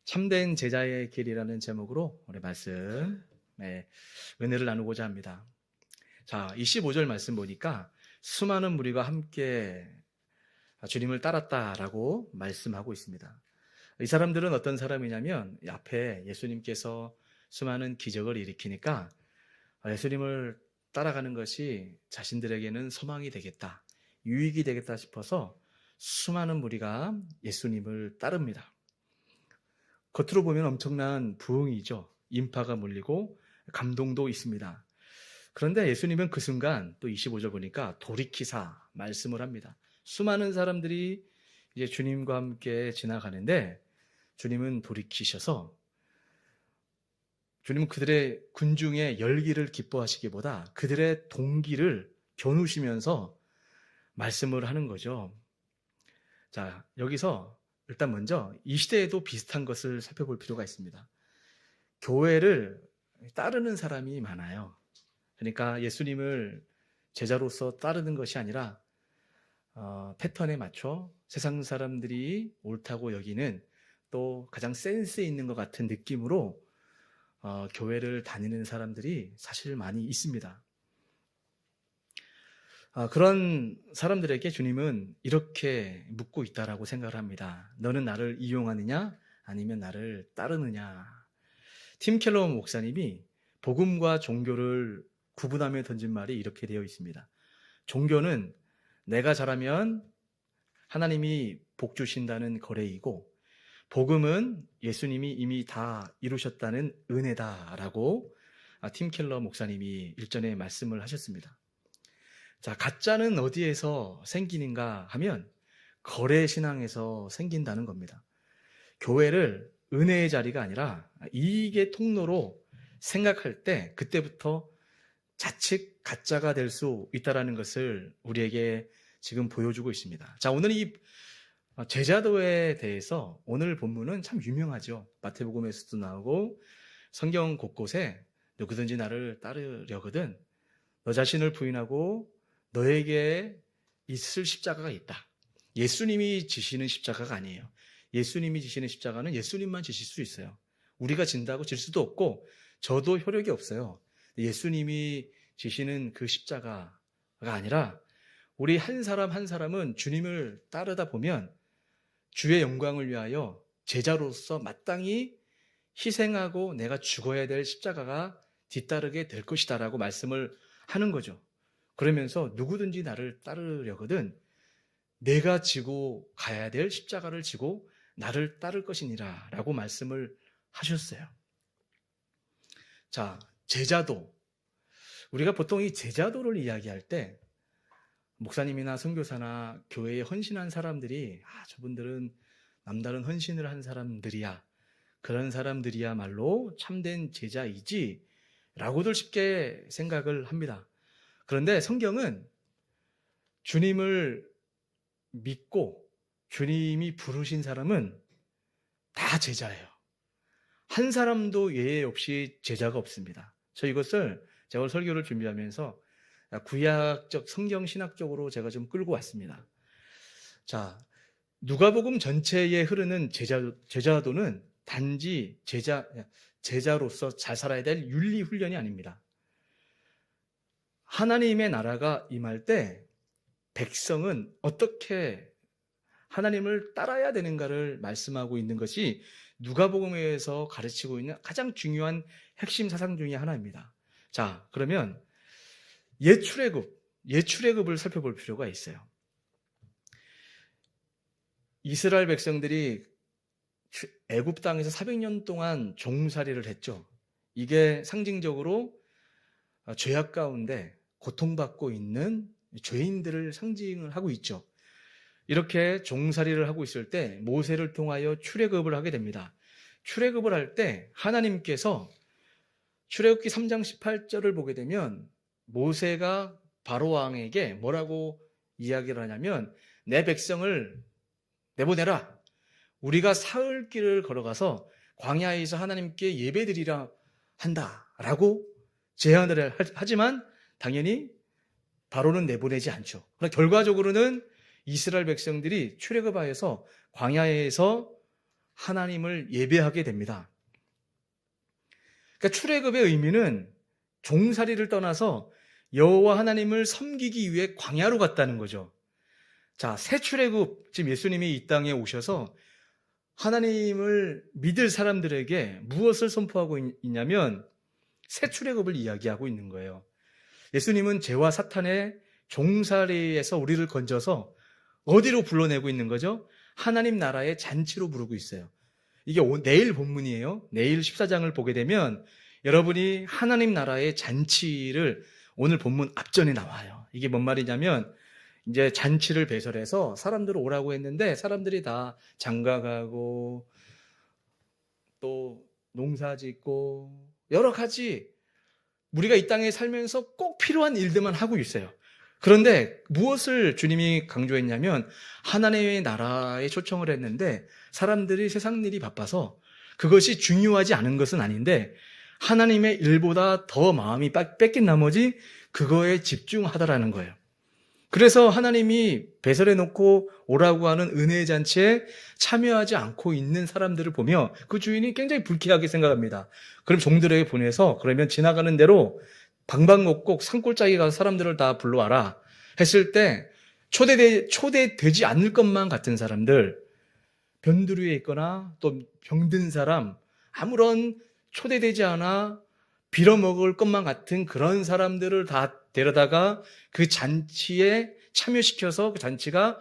참된 제자의 길이라는 제목으로 우리 말씀, 은혜를 나누고자 합니다. 자, 25절 말씀 보니까 수많은 무리가 함께 주님을 따랐다라고 말씀하고 있습니다. 이 사람들은 어떤 사람이냐면 앞에 예수님께서 수많은 기적을 일으키니까 예수님을 따라가는 것이 자신들에게는 소망이 되겠다, 유익이 되겠다 싶어서 수많은 무리가 예수님을 따릅니다. 겉으로 보면 엄청난 부흥이죠. 인파가 몰리고 감동도 있습니다. 그런데 예수님은 그 순간 또 25절 보니까 돌이키사 말씀을 합니다. 수많은 사람들이 이제 주님과 함께 지나가는데 주님은 돌이키셔서 주님은 그들의 군중의 열기를 기뻐하시기보다 그들의 동기를 겨누시면서 말씀을 하는 거죠. 자, 여기서 일단 먼저 이 시대에도 비슷한 것을 살펴볼 필요가 있습니다. 교회를 따르는 사람이 많아요. 그러니까 예수님을 제자로서 따르는 것이 아니라 패턴에 맞춰 세상 사람들이 옳다고 여기는 또 가장 센스 있는 것 같은 느낌으로 교회를 다니는 사람들이 사실 많이 있습니다. 그런 사람들에게 주님은 이렇게 묻고 있다라고 생각을 합니다. 너는 나를 이용하느냐 아니면 나를 따르느냐. 팀 켈러 목사님이 복음과 종교를 구분하며 던진 말이 이렇게 되어 있습니다. 종교는 내가 잘하면 하나님이 복 주신다는 거래이고, 복음은 예수님이 이미 다 이루셨다는 은혜다라고 팀 켈러 목사님이 일전에 말씀을 하셨습니다. 자, 가짜는 어디에서 생기는가 하면 거래 신앙에서 생긴다는 겁니다. 교회를 은혜의 자리가 아니라 이익의 통로로 생각할 때 그때부터 자칫 가짜가 될 수 있다는 것을 우리에게 지금 보여주고 있습니다. 자, 오늘 이 제자도에 대해서 오늘 본문은 참 유명하죠. 마태복음에서도 나오고 성경 곳곳에 누구든지 나를 따르려거든 너 자신을 부인하고 너에게 있을 십자가가 있다. 예수님이 지시는 십자가가 아니에요. 예수님이 지시는 십자가는 예수님만 지실 수 있어요. 우리가 진다고 질 수도 없고 저도 효력이 없어요. 예수님이 지시는 그 십자가가 아니라 우리 한 사람 한 사람은 주님을 따르다 보면 주의 영광을 위하여 제자로서 마땅히 희생하고 내가 죽어야 될 십자가가 뒤따르게 될 것이다 라고 말씀을 하는 거죠. 그러면서 누구든지 나를 따르려거든 내가 지고 가야 될 십자가를 지고 나를 따를 것이니라 라고 말씀을 하셨어요. 자, 제자도. 우리가 보통 이 제자도를 이야기할 때 목사님이나 선교사나 교회에 헌신한 사람들이 저분들은 남다른 헌신을 한 사람들이야. 그런 사람들이야말로 참된 제자이지 라고들 쉽게 생각을 합니다. 그런데 성경은 주님을 믿고 주님이 부르신 사람은 다 제자예요. 한 사람도 예외 없이 제자가 없습니다. 저 이것을 제가 오늘 설교를 준비하면서 구약적 성경 신학적으로 제가 좀 끌고 왔습니다. 자, 누가복음 전체에 흐르는 제자도는 단지 제자로서 잘 살아야 될 윤리 훈련이 아닙니다. 하나님의 나라가 임할 때 백성은 어떻게 하나님을 따라야 되는가를 말씀하고 있는 것이 누가복음에서 가르치고 있는 가장 중요한 핵심 사상 중에 하나입니다. 자, 그러면 옛 출애굽을 살펴볼 필요가 있어요. 이스라엘 백성들이 애굽 땅에서 400년 동안 종살이를 했죠. 이게 상징적으로 죄악 가운데 고통받고 있는 죄인들을 상징을 하고 있죠. 이렇게 종살이를 하고 있을 때 모세를 통하여 출애굽을 하게 됩니다. 출애굽을 할 때 하나님께서 출애굽기 3장 18절을 보게 되면 모세가 바로 왕에게 뭐라고 이야기를 하냐면 내 백성을 내보내라. 우리가 사흘 길을 걸어가서 광야에서 하나님께 예배드리라 한다라고 제안을 하지만 당연히 바로는 내보내지 않죠. 그러나 결과적으로는 이스라엘 백성들이 출애굽하여서 광야에서 하나님을 예배하게 됩니다. 그러니까 출애굽의 의미는 종살이를 떠나서 여호와 하나님을 섬기기 위해 광야로 갔다는 거죠. 자, 새 출애굽, 지금 예수님이 이 땅에 오셔서 하나님을 믿을 사람들에게 무엇을 선포하고 있냐면 새 출애굽을 이야기하고 있는 거예요. 예수님은 죄와 사탄의 종살이에서 우리를 건져서 어디로 불러내고 있는 거죠? 하나님 나라의 잔치로 부르고 있어요. 이게 내일 본문이에요. 내일 14장을 보게 되면 여러분이 하나님 나라의 잔치를 오늘 본문 앞전에 나와요. 이게 뭔 말이냐면 이제 잔치를 배설해서 사람들을 오라고 했는데 사람들이 다 장가가고 또 농사 짓고 여러 가지 우리가 이 땅에 살면서 꼭 필요한 일들만 하고 있어요. 그런데 무엇을 주님이 강조했냐면 하나님의 나라에 초청을 했는데 사람들이 세상 일이 바빠서 그것이 중요하지 않은 것은 아닌데 하나님의 일보다 더 마음이 뺏긴 나머지 그거에 집중하다라는 거예요. 그래서 하나님이 배설해 놓고 오라고 하는 은혜의 잔치에 참여하지 않고 있는 사람들을 보며 그 주인이 굉장히 불쾌하게 생각합니다. 그럼 종들에게 보내서 그러면 지나가는 대로 방방곡곡 산골짜기 가서 사람들을 다 불러와라 했을 때 초대되지 않을 것만 같은 사람들, 변두리에 있거나 또 병든 사람, 아무런 초대되지 않아 빌어먹을 것만 같은 그런 사람들을 다 데려다가 그 잔치에 참여시켜서 그 잔치가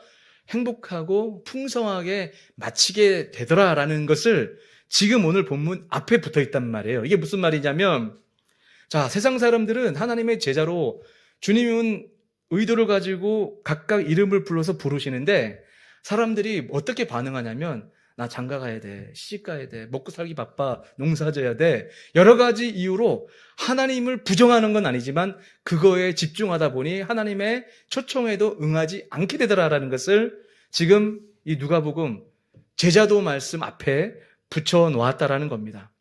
행복하고 풍성하게 마치게 되더라라는 것을 지금 오늘 본문 앞에 붙어 있단 말이에요. 이게 무슨 말이냐면 자, 세상 사람들은 하나님의 제자로 주님은 의도를 가지고 각각 이름을 불러서 부르시는데 사람들이 어떻게 반응하냐면 나 장가 가야 돼, 시집 가야 돼, 먹고 살기 바빠, 농사 져야 돼, 여러 가지 이유로 하나님을 부정하는 건 아니지만 그거에 집중하다 보니 하나님의 초청에도 응하지 않게 되더라라는 것을 지금 이 누가복음 제자도 말씀 앞에 붙여 놓았다라는 겁니다.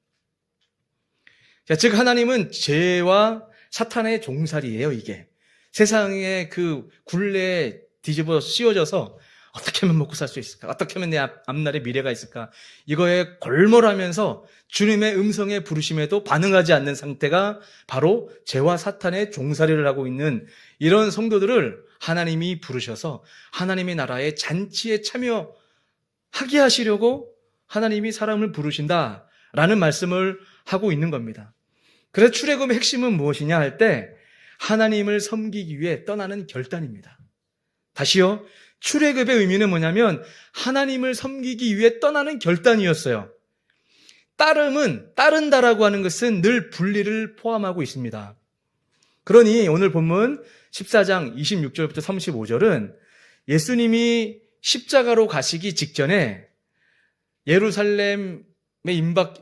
자, 즉 하나님은 죄와 사탄의 종살이에요. 이게 세상의 그 굴레에 뒤집어 씌워져서 어떻게 하면 먹고 살 수 있을까? 어떻게 하면 내 앞날에 미래가 있을까? 이거에 골몰하면서 주님의 음성에 부르심에도 반응하지 않는 상태가 바로 죄와 사탄의 종살이를 하고 있는 이런 성도들을 하나님이 부르셔서 하나님의 나라의 잔치에 참여하게 하시려고 하나님이 사람을 부르신다라는 말씀을 하고 있는 겁니다. 그래서 출애굽의 핵심은 무엇이냐 할 때 하나님을 섬기기 위해 떠나는 결단입니다. 다시요. 출애굽의 의미는 뭐냐면 하나님을 섬기기 위해 떠나는 결단이었어요. 따른다라고 하는 것은 늘 분리를 포함하고 있습니다. 그러니 오늘 본문 14장 26절부터 35절은 예수님이 십자가로 가시기 직전에 예루살렘에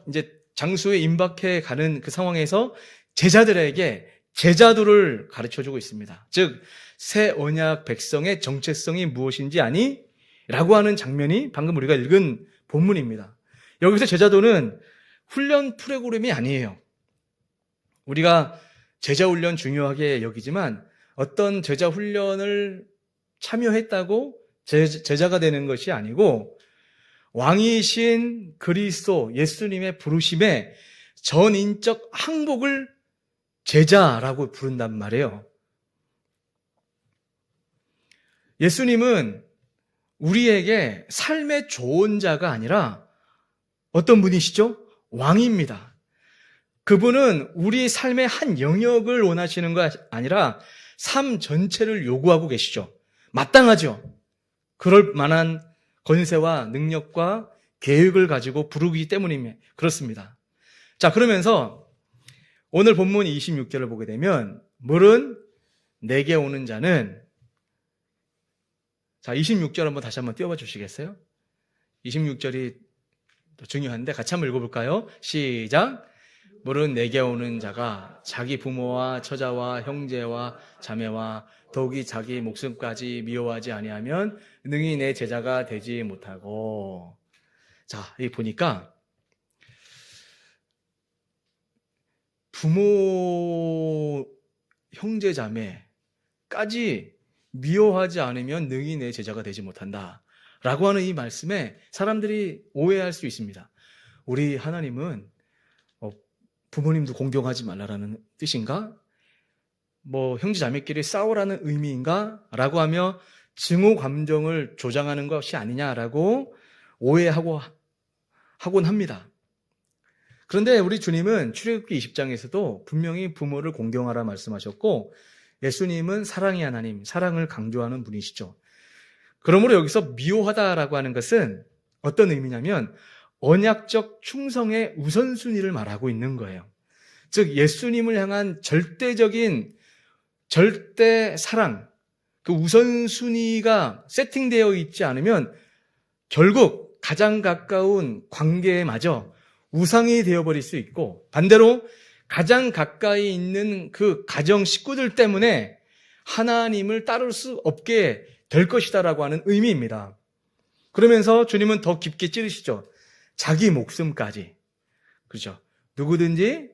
이제 장소에 임박해 가는 그 상황에서 제자들에게 제자도를 가르쳐주고 있습니다. 즉 새 언약 백성의 정체성이 무엇인지 아니? 라고 하는 장면이 방금 우리가 읽은 본문입니다. 여기서 제자도는 훈련 프로그램이 아니에요. 우리가 제자 훈련 중요하게 여기지만 어떤 제자 훈련을 참여했다고 제자가 되는 것이 아니고 왕이신 그리스도 예수님의 부르심에 전인적 항복을 제자라고 부른단 말이에요. 예수님은 우리에게 삶의 조언자가 아니라 어떤 분이시죠? 왕입니다. 그분은 우리 삶의 한 영역을 원하시는 것 아니라 삶 전체를 요구하고 계시죠. 마땅하죠. 그럴 만한 권세와 능력과 계획을 가지고 부르기 때문이며 그렇습니다. 자, 그러면서 오늘 본문 26절을 보게 되면 물은 내게 오는 자는 자, 26절 한번 다시 한번 띄워봐 주시겠어요? 26절이 중요한데 같이 한번 읽어볼까요? 시작! 물은 내게 오는 자가 자기 부모와 처자와 형제와 자매와 더욱이 자기 목숨까지 미워하지 아니하면 능히 내 제자가 되지 못하고. 자, 여기 보니까 부모, 형제, 자매까지 미워하지 않으면 능히 내 제자가 되지 못한다 라고 하는 이 말씀에 사람들이 오해할 수 있습니다. 우리 하나님은 부모님도 공경하지 말라라는 뜻인가? 형제 자매끼리 싸우라는 의미인가? 라고 하며 증오 감정을 조장하는 것이 아니냐라고 하곤 합니다. 그런데 우리 주님은 출애굽기 20장에서도 분명히 부모를 공경하라 말씀하셨고, 예수님은 사랑의 하나님, 사랑을 강조하는 분이시죠. 그러므로 여기서 미워하다라고 하는 것은 어떤 의미냐면 언약적 충성의 우선순위를 말하고 있는 거예요. 즉 예수님을 향한 절대 사랑, 그 우선순위가 세팅되어 있지 않으면 결국 가장 가까운 관계마저 우상이 되어버릴 수 있고, 반대로 가장 가까이 있는 그 가정 식구들 때문에 하나님을 따를 수 없게 될 것이다라고 하는 의미입니다. 그러면서 주님은 더 깊게 찌르시죠. 자기 목숨까지. 그렇죠. 누구든지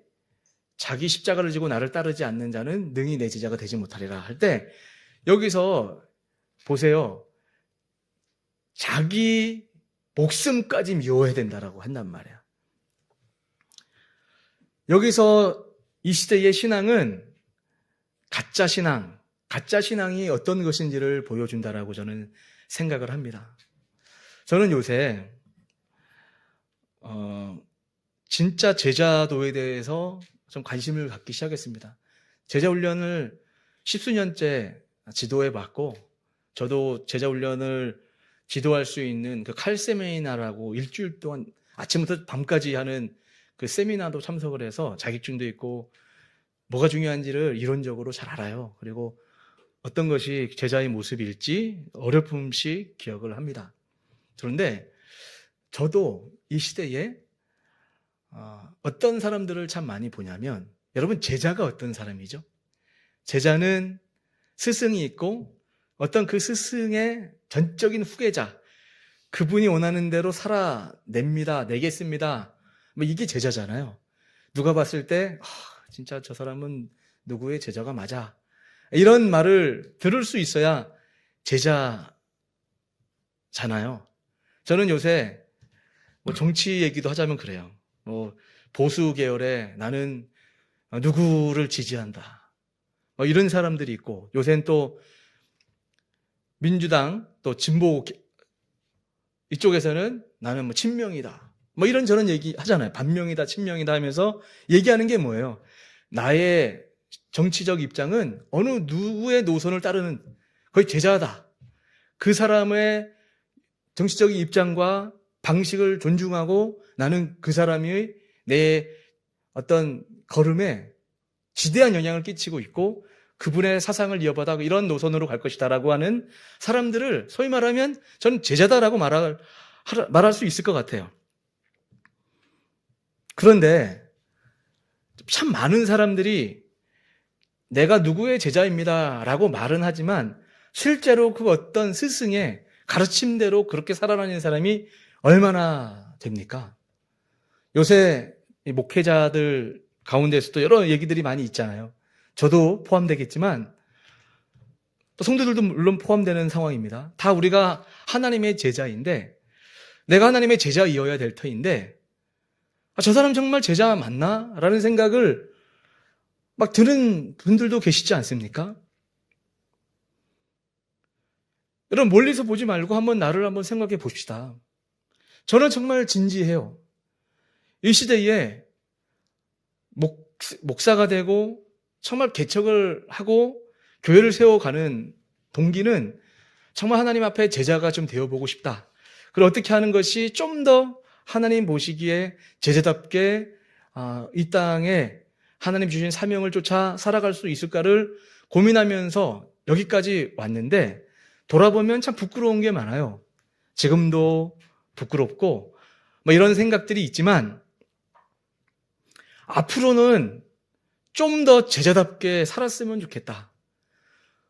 자기 십자가를 지고 나를 따르지 않는 자는 능히 내 제자가 되지 못하리라 할 때, 여기서 보세요. 자기 목숨까지 미워해야 된다라고 한단 말이야. 여기서 이 시대의 신앙은 가짜 신앙이 어떤 것인지를 보여준다라고 저는 생각을 합니다. 저는 요새 진짜 제자도에 대해서 좀 관심을 갖기 시작했습니다. 제자훈련을 10수년째 지도해 봤고, 저도 제자훈련을 지도할 수 있는 그 칼 세미나라고 일주일 동안 아침부터 밤까지 하는 그 세미나도 참석을 해서 자격증도 있고 뭐가 중요한지를 이론적으로 잘 알아요. 그리고 어떤 것이 제자의 모습일지 어렴풋이 기억을 합니다. 그런데 저도 이 시대에 어떤 사람들을 참 많이 보냐면, 여러분 제자가 어떤 사람이죠? 제자는 스승이 있고 어떤 그 스승의 전적인 후계자, 그분이 원하는 대로 살아냅니다, 내겠습니다. 이게 제자잖아요. 누가 봤을 때 진짜 저 사람은 누구의 제자가 맞아, 이런 말을 들을 수 있어야 제자잖아요. 저는 요새 정치 얘기도 하자면 그래요. 보수 계열에 나는 누구를 지지한다, 이런 사람들이 있고, 요새는 또 민주당 또 진보 이쪽에서는 나는 친명이다, 이런 저런 얘기 하잖아요. 반명이다, 친명이다 하면서 얘기하는 게 뭐예요? 나의 정치적 입장은 어느 누구의 노선을 따르는 거의 제자다. 그 사람의 정치적인 입장과 방식을 존중하고 나는 그 사람이 내 어떤 걸음에 지대한 영향을 끼치고 있고 그분의 사상을 이어받아 이런 노선으로 갈 것이다라고 하는 사람들을 소위 말하면 저는 제자다라고 말할 수 있을 것 같아요. 그런데 참 많은 사람들이 내가 누구의 제자입니다 라고 말은 하지만 실제로 그 어떤 스승의 가르침대로 그렇게 살아가는 사람이 얼마나 됩니까? 요새 목회자들 가운데서도 여러 얘기들이 많이 있잖아요. 저도 포함되겠지만 또 성도들도 물론 포함되는 상황입니다. 다 우리가 하나님의 제자인데, 내가 하나님의 제자이어야 될 터인데 저 사람 정말 제자 맞나? 라는 생각을 막 드는 분들도 계시지 않습니까? 여러분 멀리서 보지 말고 나를 한번 생각해 봅시다. 저는 정말 진지해요. 이 시대에 목사가 되고 정말 개척을 하고 교회를 세워가는 동기는 정말 하나님 앞에 제자가 좀 되어보고 싶다. 그리고 어떻게 하는 것이 좀 더 하나님 보시기에 제자답게 이 땅에 하나님 주신 사명을 쫓아 살아갈 수 있을까를 고민하면서 여기까지 왔는데, 돌아보면 참 부끄러운 게 많아요. 지금도 부끄럽고 이런 생각들이 있지만 앞으로는 좀 더 제자답게 살았으면 좋겠다.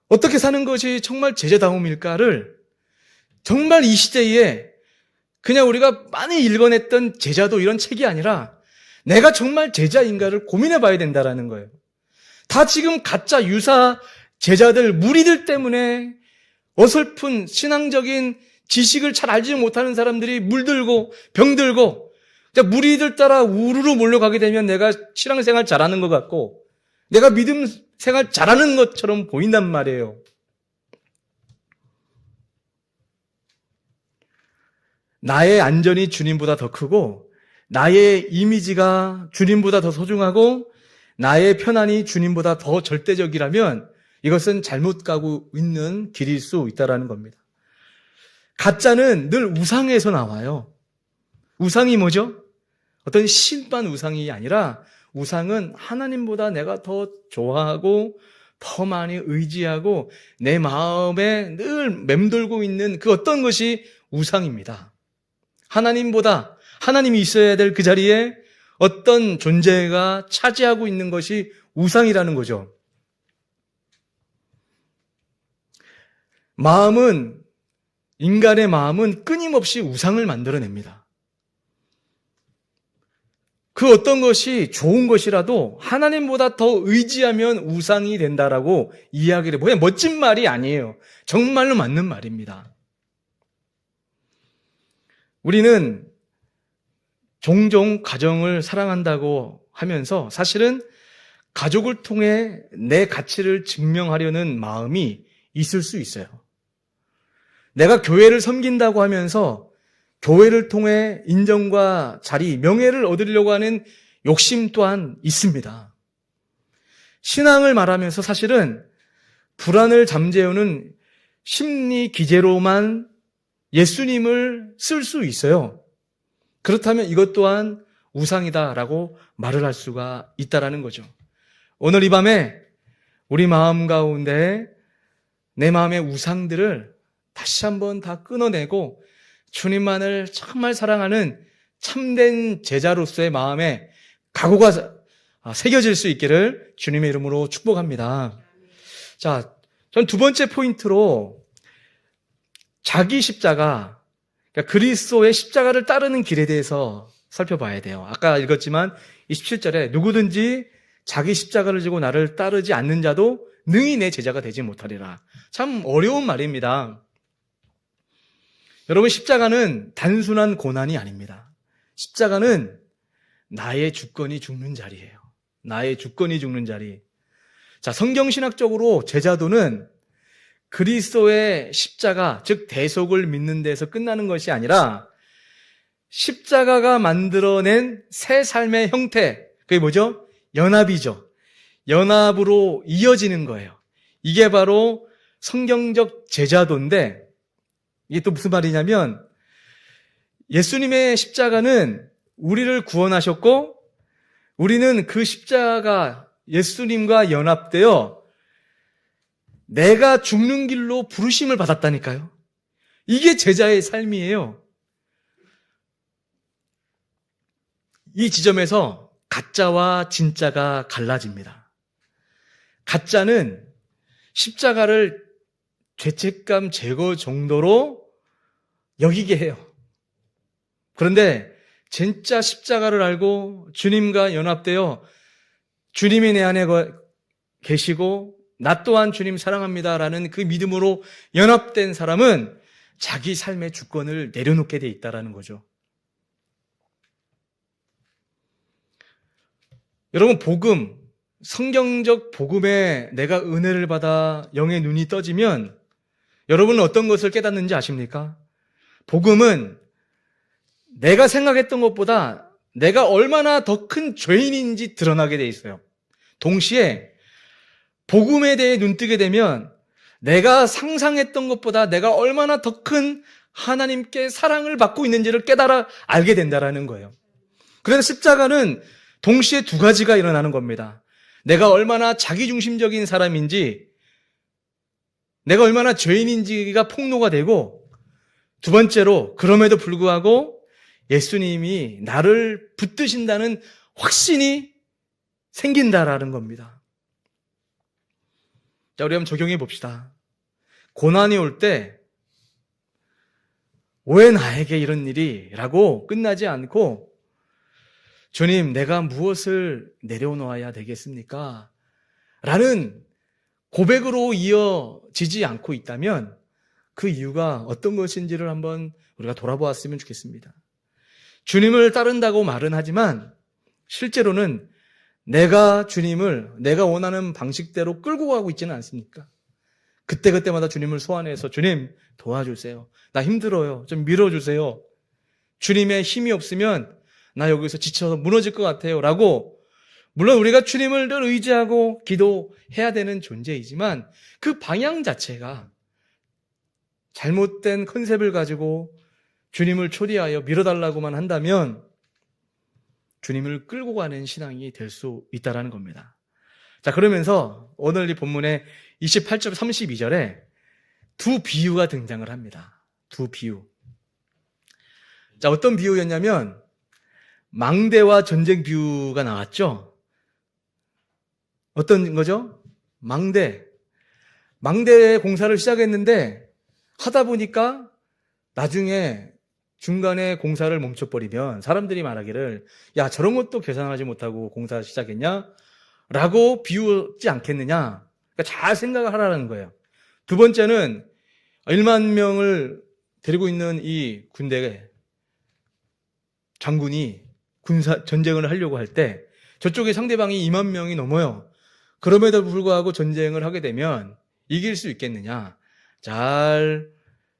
어떻게 사는 것이 정말 제자다움일까를 정말 이 시대에 그냥 우리가 많이 읽어냈던 제자도 이런 책이 아니라 내가 정말 제자인가를 고민해 봐야 된다라는 거예요. 다 지금 가짜 유사 제자들, 무리들 때문에 어설픈 신앙적인 지식을 잘 알지 못하는 사람들이 물들고 병들고 무리들 따라 우르르 몰려가게 되면 내가 신앙생활 잘하는 것 같고 내가 믿음 생활 잘하는 것처럼 보인단 말이에요. 나의 안전이 주님보다 더 크고 나의 이미지가 주님보다 더 소중하고 나의 편안이 주님보다 더 절대적이라면 이것은 잘못 가고 있는 길일 수 있다는 겁니다. 가짜는 늘 우상에서 나와요. 우상이 뭐죠? 어떤 신반 우상이 아니라 우상은 하나님보다 내가 더 좋아하고 더 많이 의지하고 내 마음에 늘 맴돌고 있는 그 어떤 것이 우상입니다. 하나님보다 하나님이 있어야 될 그 자리에 어떤 존재가 차지하고 있는 것이 우상이라는 거죠. 인간의 마음은 끊임없이 우상을 만들어냅니다. 그 어떤 것이 좋은 것이라도 하나님보다 더 의지하면 우상이 된다라고 이야기를 해요. 멋진 말이 아니에요. 정말로 맞는 말입니다. 우리는 종종 가정을 사랑한다고 하면서 사실은 가족을 통해 내 가치를 증명하려는 마음이 있을 수 있어요. 내가 교회를 섬긴다고 하면서 교회를 통해 인정과 자리, 명예를 얻으려고 하는 욕심 또한 있습니다. 신앙을 말하면서 사실은 불안을 잠재우는 심리 기제로만 예수님을 쓸 수 있어요. 그렇다면 이것 또한 우상이다라고 말을 할 수가 있다라는 거죠. 오늘 이 밤에 우리 마음 가운데 내 마음의 우상들을 다시 한번 다 끊어내고 주님만을 정말 사랑하는 참된 제자로서의 마음에 각오가 새겨질 수 있기를 주님의 이름으로 축복합니다. 자, 전 두 번째 포인트로 자기 십자가, 그러니까 그리스도의 십자가를 따르는 길에 대해서 살펴봐야 돼요. 아까 읽었지만 27절에 누구든지 자기 십자가를 지고 나를 따르지 않는 자도 능히 내 제자가 되지 못하리라. 참 어려운 말입니다. 여러분, 십자가는 단순한 고난이 아닙니다. 십자가는 나의 주권이 죽는 자리예요. 나의 주권이 죽는 자리. 자, 성경신학적으로 제자도는 그리스도의 십자가, 즉 대속을 믿는 데서 끝나는 것이 아니라 십자가가 만들어낸 새 삶의 형태, 그게 뭐죠? 연합이죠. 연합으로 이어지는 거예요. 이게 바로 성경적 제자도인데, 이게 또 무슨 말이냐면 예수님의 십자가는 우리를 구원하셨고 우리는 그 십자가 예수님과 연합되어 내가 죽는 길로 부르심을 받았다니까요. 이게 제자의 삶이에요. 이 지점에서 가짜와 진짜가 갈라집니다. 가짜는 십자가를 죄책감 제거 정도로 여기게 해요. 그런데 진짜 십자가를 알고 주님과 연합되어 주님이 내 안에 계시고 나 또한 주님 사랑합니다라는 그 믿음으로 연합된 사람은 자기 삶의 주권을 내려놓게 돼 있다라는 거죠. 여러분, 복음, 성경적 복음에 내가 은혜를 받아 영의 눈이 떠지면 여러분은 어떤 것을 깨닫는지 아십니까? 복음은 내가 생각했던 것보다 내가 얼마나 더 큰 죄인인지 드러나게 돼 있어요. 동시에 복음에 대해 눈뜨게 되면 내가 상상했던 것보다 내가 얼마나 더 큰 하나님께 사랑을 받고 있는지를 깨달아 알게 된다는 거예요. 그래서 십자가는 동시에 두 가지가 일어나는 겁니다. 내가 얼마나 자기중심적인 사람인지, 내가 얼마나 죄인인지가 폭로가 되고, 두 번째로 그럼에도 불구하고 예수님이 나를 붙드신다는 확신이 생긴다라는 겁니다. 자, 우리 한번 적용해 봅시다. 고난이 올 때 왜 나에게 이런 일이? 라고 끝나지 않고 주님, 내가 무엇을 내려놓아야 되겠습니까? 라는 고백으로 이어지지 않고 있다면 그 이유가 어떤 것인지를 한번 우리가 돌아보았으면 좋겠습니다. 주님을 따른다고 말은 하지만 실제로는 내가 주님을 내가 원하는 방식대로 끌고 가고 있지는 않습니까? 그때그때마다 주님을 소환해서 주님 도와주세요. 나 힘들어요. 좀 밀어주세요. 주님의 힘이 없으면 나 여기서 지쳐서 무너질 것 같아요. 라고 물론 우리가 주님을 늘 의지하고 기도해야 되는 존재이지만 그 방향 자체가 잘못된 컨셉을 가지고 주님을 초대하여 밀어달라고만 한다면 주님을 끌고 가는 신앙이 될 수 있다는 겁니다. 자, 그러면서 오늘 이 본문의 28절 32절에 두 비유가 등장을 합니다. 두 비유. 자, 어떤 비유였냐면 망대와 전쟁 비유가 나왔죠. 어떤 거죠? 망대 공사를 시작했는데 하다 보니까 나중에 중간에 공사를 멈춰버리면 사람들이 말하기를 야, 저런 것도 계산하지 못하고 공사 시작했냐? 라고 비웃지 않겠느냐? 그러니까 잘 생각을 하라는 거예요. 두 번째는 1만 명을 데리고 있는 이 군대 장군이 전쟁을 하려고 할 때 저쪽에 상대방이 2만 명이 넘어요. 그럼에도 불구하고 전쟁을 하게 되면 이길 수 있겠느냐? 잘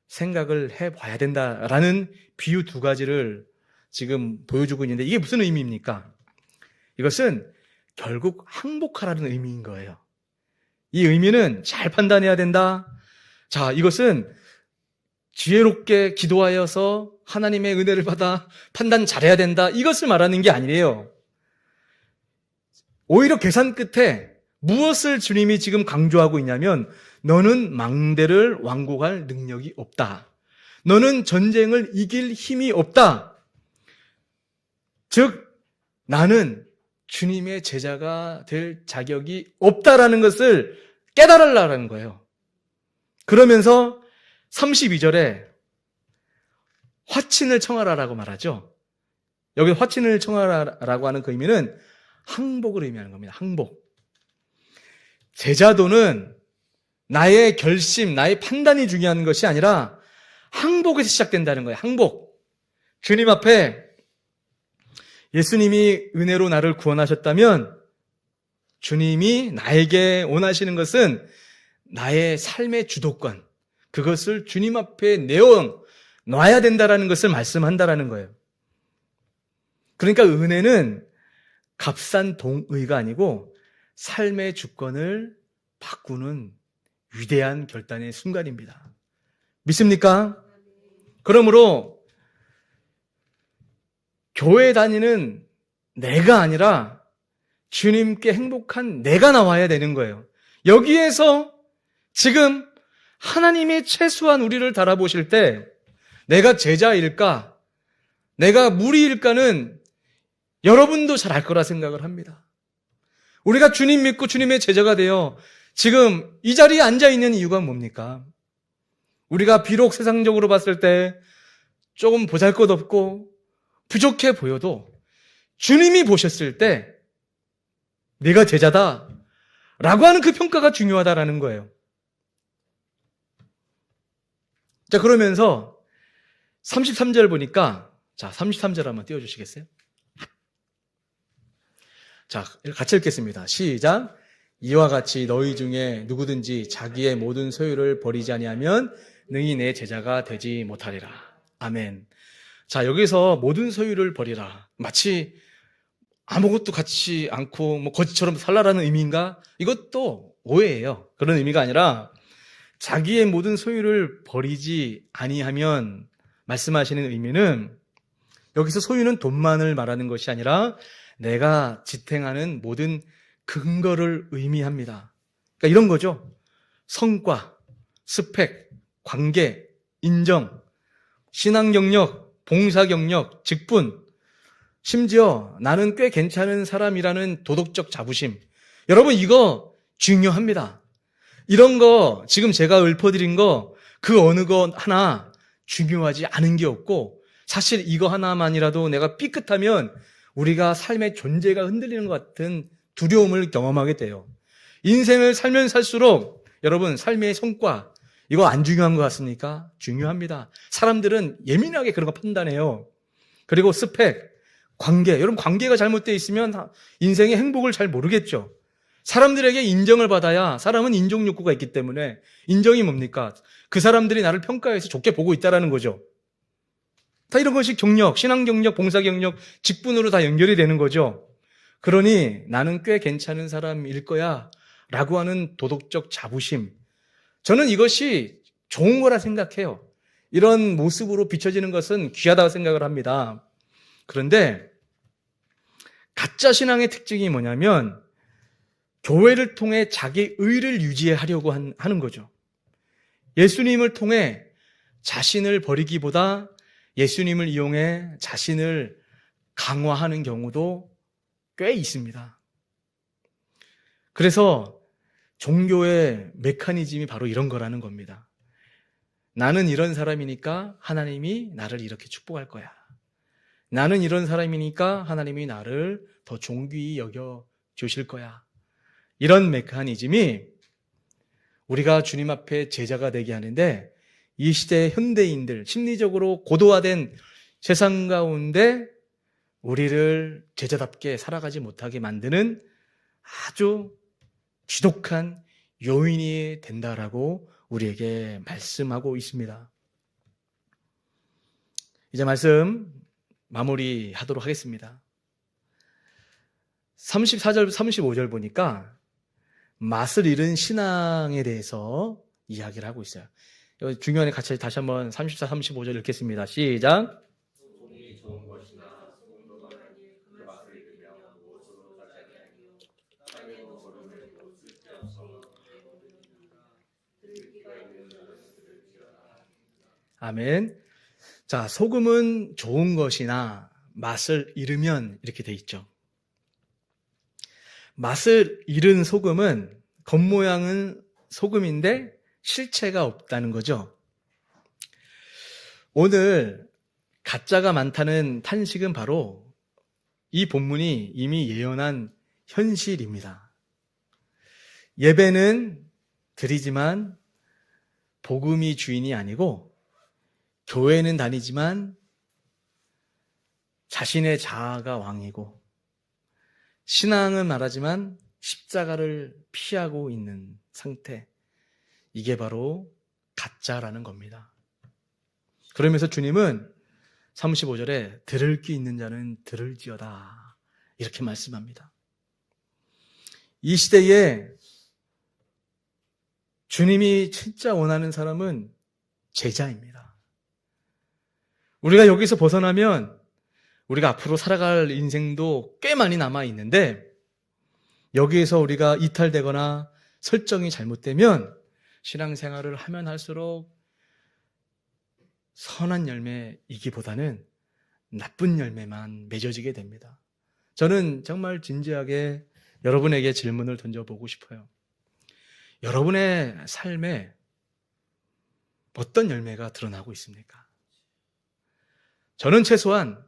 생각을 해봐야 된다라는 비유 두 가지를 지금 보여주고 있는데 이게 무슨 의미입니까? 이것은 결국 항복하라는 의미인 거예요. 이 의미는 잘 판단해야 된다. 자, 이것은 지혜롭게 기도하여서 하나님의 은혜를 받아 판단 잘해야 된다. 이것을 말하는 게 아니래요. 오히려 계산 끝에 무엇을 주님이 지금 강조하고 있냐면 너는 망대를 완곡할 능력이 없다. 너는 전쟁을 이길 힘이 없다. 즉 나는 주님의 제자가 될 자격이 없다라는 것을 깨달으라는 거예요. 그러면서 32절에 화친을 청하라라고 말하죠. 여기 화친을 청하라라고 하는 그 의미는 항복을 의미하는 겁니다. 항복. 제자도는 나의 결심, 나의 판단이 중요한 것이 아니라 항복에서 시작된다는 거예요. 항복. 주님 앞에 예수님이 은혜로 나를 구원하셨다면 주님이 나에게 원하시는 것은 나의 삶의 주도권, 그것을 주님 앞에 내어놔야 된다는 것을 말씀한다는 거예요. 그러니까 은혜는 값싼 동의가 아니고 삶의 주권을 바꾸는 위대한 결단의 순간입니다. 믿습니까? 그러므로 교회 다니는 내가 아니라 주님께 행복한 내가 나와야 되는 거예요. 여기에서 지금 하나님이 최소한 우리를 달아보실 때 내가 제자일까, 내가 무리일까는 여러분도 잘 알 거라 생각을 합니다. 우리가 주님 믿고 주님의 제자가 되어 지금 이 자리에 앉아있는 이유가 뭡니까? 우리가 비록 세상적으로 봤을 때 조금 보잘것없고 부족해 보여도 주님이 보셨을 때 내가 제자다 라고 하는 그 평가가 중요하다라는 거예요. 자, 그러면서 33절 보니까, 자, 33절 한번 띄워주시겠어요? 자, 같이 읽겠습니다. 시작. 이와 같이 너희 중에 누구든지 자기의 모든 소유를 버리지 아니하면 능히 내 제자가 되지 못하리라. 아멘. 자, 여기서 모든 소유를 버리라. 마치 아무것도 갖지 않고 거지처럼 살라라는 의미인가? 이것도 오해예요. 그런 의미가 아니라 자기의 모든 소유를 버리지 아니하면 말씀하시는 의미는 여기서 소유는 돈만을 말하는 것이 아니라 내가 지탱하는 모든 근거를 의미합니다. 그러니까 이런 거죠. 성과, 스펙, 관계, 인정, 신앙 경력, 봉사 경력, 직분, 심지어 나는 꽤 괜찮은 사람이라는 도덕적 자부심. 여러분 이거 중요합니다. 이런 거 지금 제가 읊어드린 거 그 어느 것 하나 중요하지 않은 게 없고 사실 이거 하나만이라도 내가 삐끗하면 우리가 삶의 존재가 흔들리는 것 같은 두려움을 경험하게 돼요. 인생을 살면 살수록 여러분 삶의 성과 이거 안 중요한 것 같습니까? 중요합니다. 사람들은 예민하게 그런 거 판단해요. 그리고 스펙, 관계. 여러분, 관계가 잘못되어 있으면 인생의 행복을 잘 모르겠죠. 사람들에게 인정을 받아야, 사람은 인정 욕구가 있기 때문에 인정이 뭡니까? 그 사람들이 나를 평가해서 좋게 보고 있다는 거죠. 다 이런 것이 경력, 신앙 경력, 봉사 경력, 직분으로 다 연결이 되는 거죠. 그러니 나는 꽤 괜찮은 사람일 거야 라고 하는 도덕적 자부심. 저는 이것이 좋은 거라 생각해요. 이런 모습으로 비춰지는 것은 귀하다고 생각을 합니다. 그런데 가짜 신앙의 특징이 뭐냐면 교회를 통해 자기 의를 유지하려고 하는 거죠. 예수님을 통해 자신을 버리기보다 예수님을 이용해 자신을 강화하는 경우도 꽤 있습니다. 그래서 종교의 메커니즘이 바로 이런 거라는 겁니다. 나는 이런 사람이니까 하나님이 나를 이렇게 축복할 거야. 나는 이런 사람이니까 하나님이 나를 더 존귀히 여겨 주실 거야. 이런 메커니즘이 우리가 주님 앞에 제자가 되게 하는데, 이 시대의 현대인들, 심리적으로 고도화된 세상 가운데 우리를 제자답게 살아가지 못하게 만드는 아주 지독한 요인이 된다라고 우리에게 말씀하고 있습니다. 이제 말씀 마무리하도록 하겠습니다. 34절, 35절 보니까 맛을 잃은 신앙에 대해서 이야기를 하고 있어요. 중요하게 같이 다시 한번 34, 35절 읽겠습니다. 시작. 아멘. 자, 소금은 좋은 것이나 맛을 잃으면 이렇게 돼 있죠. 맛을 잃은 소금은 겉모양은 소금인데 실체가 없다는 거죠. 오늘 가짜가 많다는 탄식은 바로 이 본문이 이미 예언한 현실입니다. 예배는 드리지만 복음이 주인이 아니고, 교회는 다니지만 자신의 자아가 왕이고, 신앙은 말하지만 십자가를 피하고 있는 상태. 이게 바로 가짜라는 겁니다. 그러면서 주님은 35절에 들을 귀 있는 자는 들을지어다 이렇게 말씀합니다. 이 시대에 주님이 진짜 원하는 사람은 제자입니다. 우리가 여기서 벗어나면 우리가 앞으로 살아갈 인생도 꽤 많이 남아 있는데, 여기에서 우리가 이탈되거나 설정이 잘못되면 신앙생활을 하면 할수록 선한 열매이기보다는 나쁜 열매만 맺어지게 됩니다. 저는 정말 진지하게 여러분에게 질문을 던져보고 싶어요. 여러분의 삶에 어떤 열매가 드러나고 있습니까? 저는 최소한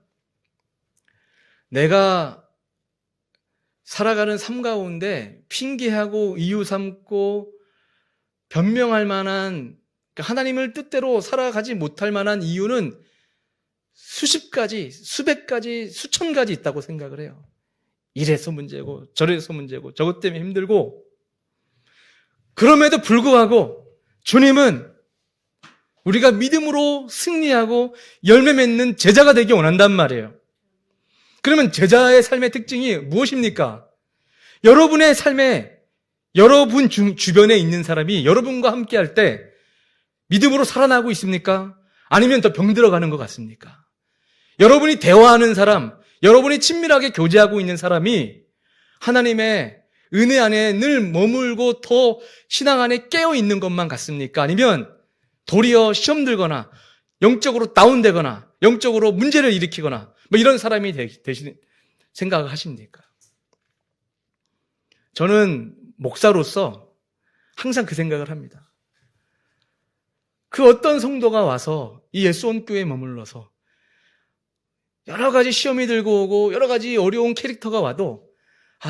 내가 살아가는 삶 가운데 핑계하고 이유 삼고 변명할 만한, 하나님을 뜻대로 살아가지 못할 만한 이유는 수십 가지, 수백 가지, 수천 가지 있다고 생각을 해요. 이래서 문제고 저래서 문제고 저것 때문에 힘들고, 그럼에도 불구하고 주님은 우리가 믿음으로 승리하고 열매 맺는 제자가 되기 원한단 말이에요. 그러면 제자의 삶의 특징이 무엇입니까? 여러분의 삶에, 여러분 주변에 있는 사람이 여러분과 함께 할 때 믿음으로 살아나고 있습니까? 아니면 더 병들어가는 것 같습니까? 여러분이 대화하는 사람, 여러분이 친밀하게 교제하고 있는 사람이 하나님의 은혜 안에 늘 머물고 더 신앙 안에 깨어 있는 것만 같습니까? 아니면 도리어 시험 들거나 영적으로 다운되거나 영적으로 문제를 일으키거나 뭐 이런 사람이 되시는 생각을 하십니까? 저는 목사로서 항상 그 생각을 합니다. 그 어떤 성도가 와서 이 예수원교회에 머물러서 여러 가지 시험이 들고 오고 여러 가지 어려운 캐릭터가 와도,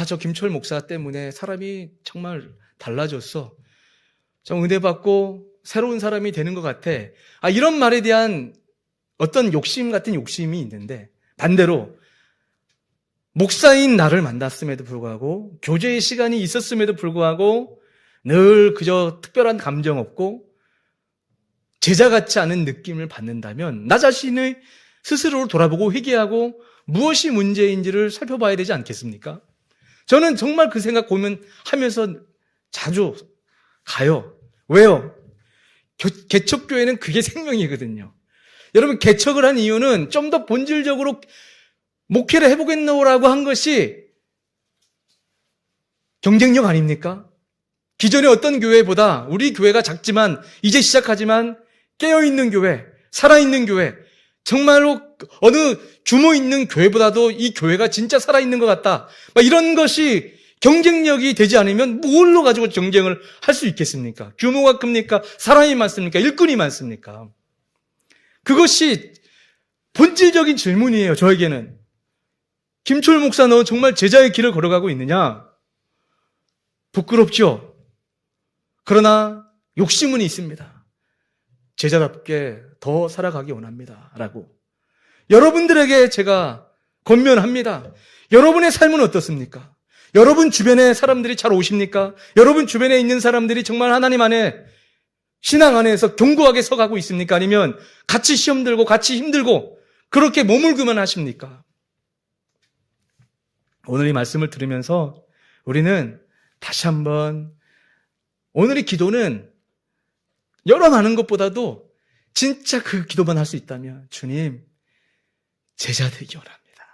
저 김철 목사 때문에 사람이 정말 달라졌어, 좀 은혜 받고 새로운 사람이 되는 것 같아. 이런 말에 대한 어떤 욕심 같은 욕심이 있는데, 반대로 목사인 나를 만났음에도 불구하고 교제의 시간이 있었음에도 불구하고 늘 그저 특별한 감정 없고 제자 같지 않은 느낌을 받는다면 나 자신의 스스로를 돌아보고 회개하고 무엇이 문제인지를 살펴봐야 되지 않겠습니까? 저는 정말 그 생각 고민하면서 자주 가요. 왜요? 개척교회는 그게 생명이거든요. 여러분, 개척을 한 이유는 좀 더 본질적으로 목회를 해보겠노라고 한 것이 경쟁력 아닙니까? 기존의 어떤 교회보다 우리 교회가 작지만 이제 시작하지만 깨어있는 교회, 살아있는 교회, 정말로 어느 규모 있는 교회보다도 이 교회가 진짜 살아있는 것 같다. 이런 것이 경쟁력이 되지 않으면 뭘로 가지고 경쟁을 할 수 있겠습니까? 규모가 큽니까? 사람이 많습니까? 일꾼이 많습니까? 그것이 본질적인 질문이에요, 저에게는. 김초일 목사, 너 정말 제자의 길을 걸어가고 있느냐? 부끄럽죠? 그러나 욕심은 있습니다. 제자답게 더 살아가기 원합니다. 라고. 여러분들에게 제가 권면합니다. 여러분의 삶은 어떻습니까? 여러분 주변에 사람들이 잘 오십니까? 여러분 주변에 있는 사람들이 정말 하나님 안에, 신앙 안에서 견고하게 서가고 있습니까? 아니면 같이 시험 들고 같이 힘들고 그렇게 머물기만 하십니까? 오늘 이 말씀을 들으면서 우리는 다시 한번 오늘의 기도는 여러 많은 것보다도 진짜 그 기도만 할 수 있다면, 주님, 제자 되기 원합니다.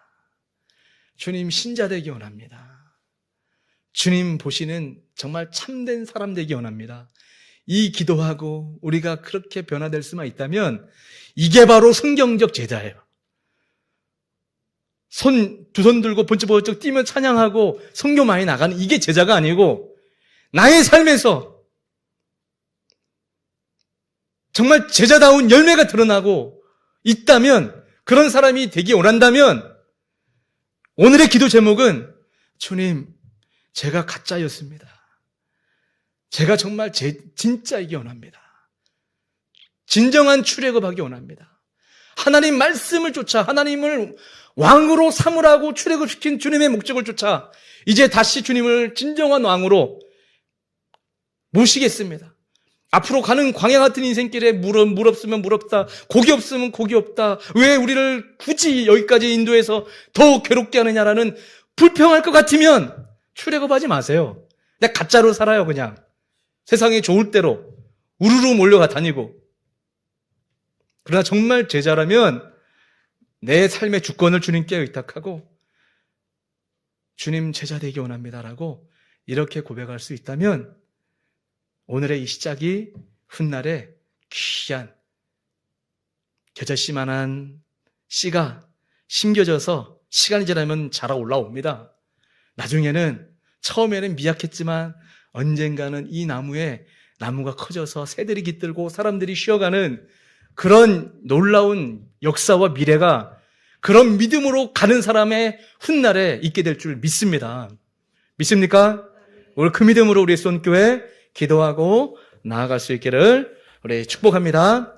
주님, 신자 되기 원합니다. 주님 보시는 정말 참된 사람 되기 원합니다. 이 기도하고 우리가 그렇게 변화될 수만 있다면 이게 바로 성경적 제자예요. 두 손 들고 번쩍번쩍 뛰며 찬양하고 성교 많이 나가는 이게 제자가 아니고, 나의 삶에서 정말 제자다운 열매가 드러나고 있다면, 그런 사람이 되기 원한다면 오늘의 기도 제목은, 주님, 제가 가짜였습니다. 제가 정말 진짜이기 원합니다. 진정한 출애굽하기 원합니다. 하나님 말씀을 쫓아 하나님을 왕으로 삼으라고 출애굽시킨 주님의 목적을 쫓아 이제 다시 주님을 진정한 왕으로 모시겠습니다. 앞으로 가는 광야 같은 인생길에 물 없으면 물 없다, 고기 없으면 고기 없다, 왜 우리를 굳이 여기까지 인도해서 더 괴롭게 하느냐라는, 불평할 것 같으면 출애굽하지 마세요. 그냥 가짜로 살아요. 그냥 세상에 좋을 대로 우르르 몰려가 다니고. 그러나 정말 제자라면 내 삶의 주권을 주님께 의탁하고, 주님, 제자 되기 원합니다라고 이렇게 고백할 수 있다면 오늘의 이 시작이 훗날에 귀한 겨자씨만한 씨가 심겨져서 시간이 지나면 자라 올라옵니다. 나중에는, 처음에는 미약했지만 언젠가는 이 나무가 커져서 새들이 깃들고 사람들이 쉬어가는 그런 놀라운 역사와 미래가, 그런 믿음으로 가는 사람의 훗날에 있게 될 줄 믿습니다. 믿습니까? 오늘 그 믿음으로 우리 손교회 기도하고 나아갈 수 있기를 우리 축복합니다.